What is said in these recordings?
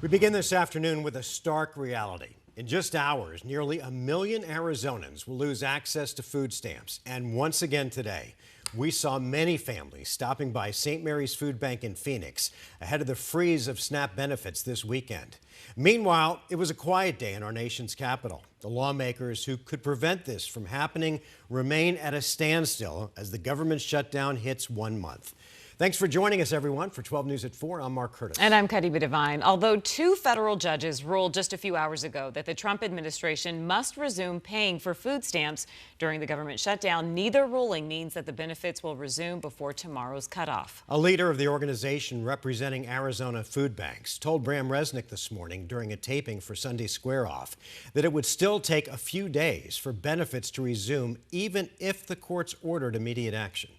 We begin this afternoon with a stark reality. In just hours, nearly 1 million Arizonans will lose access to food stamps. And once again today, we saw many families stopping by St. Mary's Food Bank in Phoenix ahead of the freeze of SNAP benefits this weekend. Meanwhile, it was a quiet day in our nation's capital. The lawmakers who could prevent this from happening remain at a standstill as the government shutdown hits 1 month. Thanks for joining us, everyone. For 12 News at 4, I'm Mark Curtis. And I'm Kadiba Devine. Although 2 federal judges ruled just a few hours ago that the Trump administration must resume paying for food stamps during the government shutdown, neither ruling means that the benefits will resume before tomorrow's cutoff. A leader of the organization representing Arizona food banks told Bram Resnick this morning during a taping for Sunday Square Off that it would still take a few days for benefits to resume, even if the courts ordered immediate action.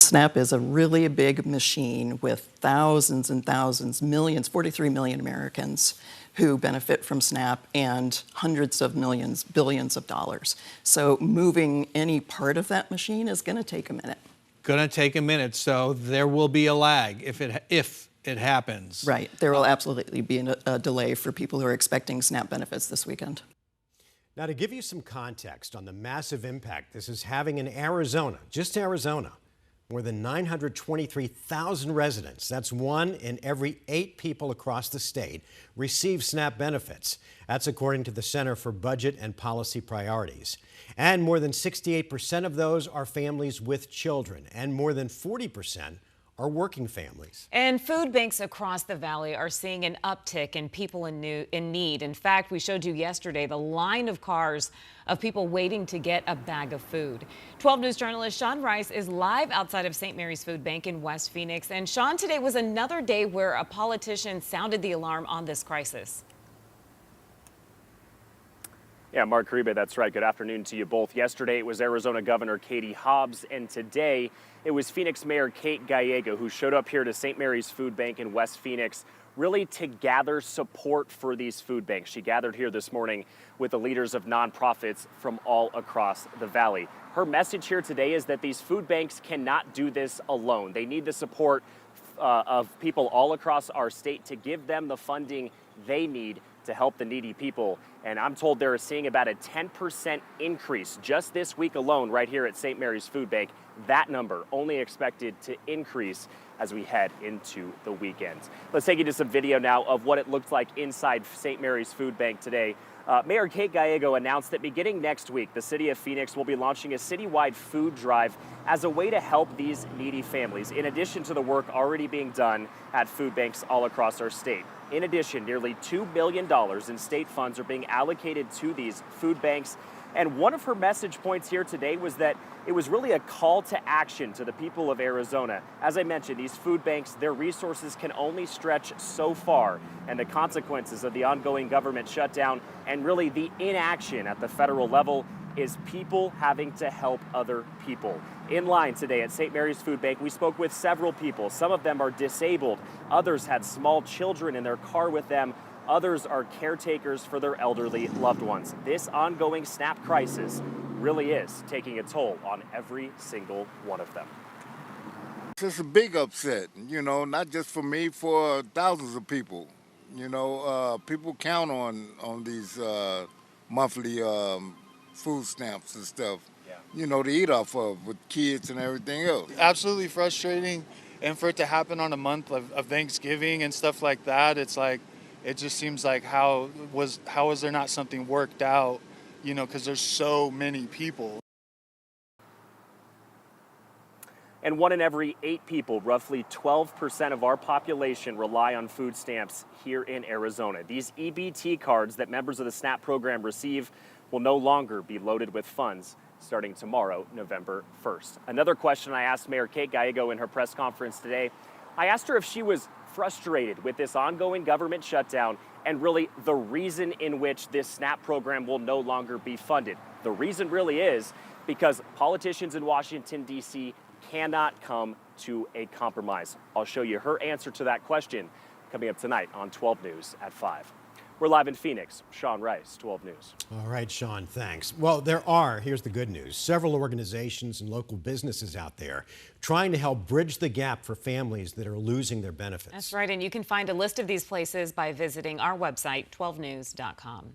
SNAP is a really big machine with thousands and thousands, millions, 43 million Americans who benefit from SNAP and hundreds of millions, billions of dollars. So moving any part of that machine is going to take a minute. Going to take a minute, so there will be a lag if it happens. Right. There will absolutely be a delay for people who are expecting SNAP benefits this weekend. Now, to give you some context on the massive impact this is having in Arizona, just Arizona, more than 923,000 residents, that's 1 in every 8 people across the state, receive SNAP benefits. That's according to the Center for Budget and Policy Priorities. And more than 68% of those are families with children, and more than 40% are working families. And food banks across the valley are seeing an uptick in people in need. In fact, we showed you yesterday the line of cars of people waiting to get a bag of food. 12 News journalist Sean Rice is live outside of St. Mary's Food Bank in West Phoenix. And Sean, today was another day where a politician sounded the alarm on this crisis. Yeah, Mark Kariba, that's right. Good afternoon to you both. Yesterday, it was Arizona Governor Katie Hobbs, and today it was Phoenix Mayor Kate Gallego who showed up here to St. Mary's Food Bank in West Phoenix, really to gather support for these food banks. She gathered here this morning with the leaders of nonprofits from all across the valley. Her message here today is that these food banks cannot do this alone. They need the support of people all across our state to give them the funding they need to help the needy people. And I'm told they're seeing about a 10% increase just this week alone right here at St. Mary's Food Bank. That number only expected to increase as we head into the weekend. Let's take you to some video now of what it looked like inside St. Mary's Food Bank today. Mayor Kate Gallego announced that beginning next week, the city of Phoenix will be launching a citywide food drive as a way to help these needy families, in addition to the work already being done at food banks all across our state. In addition, nearly $2 billion in state funds are being allocated to these food banks. And one of her message points here today was that it was really a call to action to the people of Arizona. As I mentioned, these food banks, their resources can only stretch so far, and the consequences of the ongoing government shutdown and really the inaction at the federal level is people having to help other people. In line today at St. Mary's Food Bank, we spoke with several people. Some of them are disabled. Others had small children in their car with them. Others are caretakers for their elderly loved ones. This ongoing SNAP crisis really is taking a toll on every single one of them. It's a big upset, not just for me, for thousands of people. People count on these monthly food stamps and stuff, to eat off of with kids and everything else. Absolutely frustrating, and for it to happen on a month of Thanksgiving and stuff like that, it's like, it just seems like how was there not something worked out, because there's so many people. And 1 in every 8 people, roughly 12% of our population, rely on food stamps here in Arizona. These EBT cards that members of the SNAP program receive will no longer be loaded with funds starting tomorrow, November 1st. Another question I asked Mayor Kate Gallego in her press conference today, I asked her if she was frustrated with this ongoing government shutdown and really the reason in which this SNAP program will no longer be funded. The reason really is because politicians in Washington, D.C. cannot come to a compromise. I'll show you her answer to that question coming up tonight on 12 News at 5. We're live in Phoenix. Sean Rice, 12 News. All right, Sean, thanks. Well, here's the good news, several organizations and local businesses out there trying to help bridge the gap for families that are losing their benefits. That's right, and you can find a list of these places by visiting our website, 12news.com.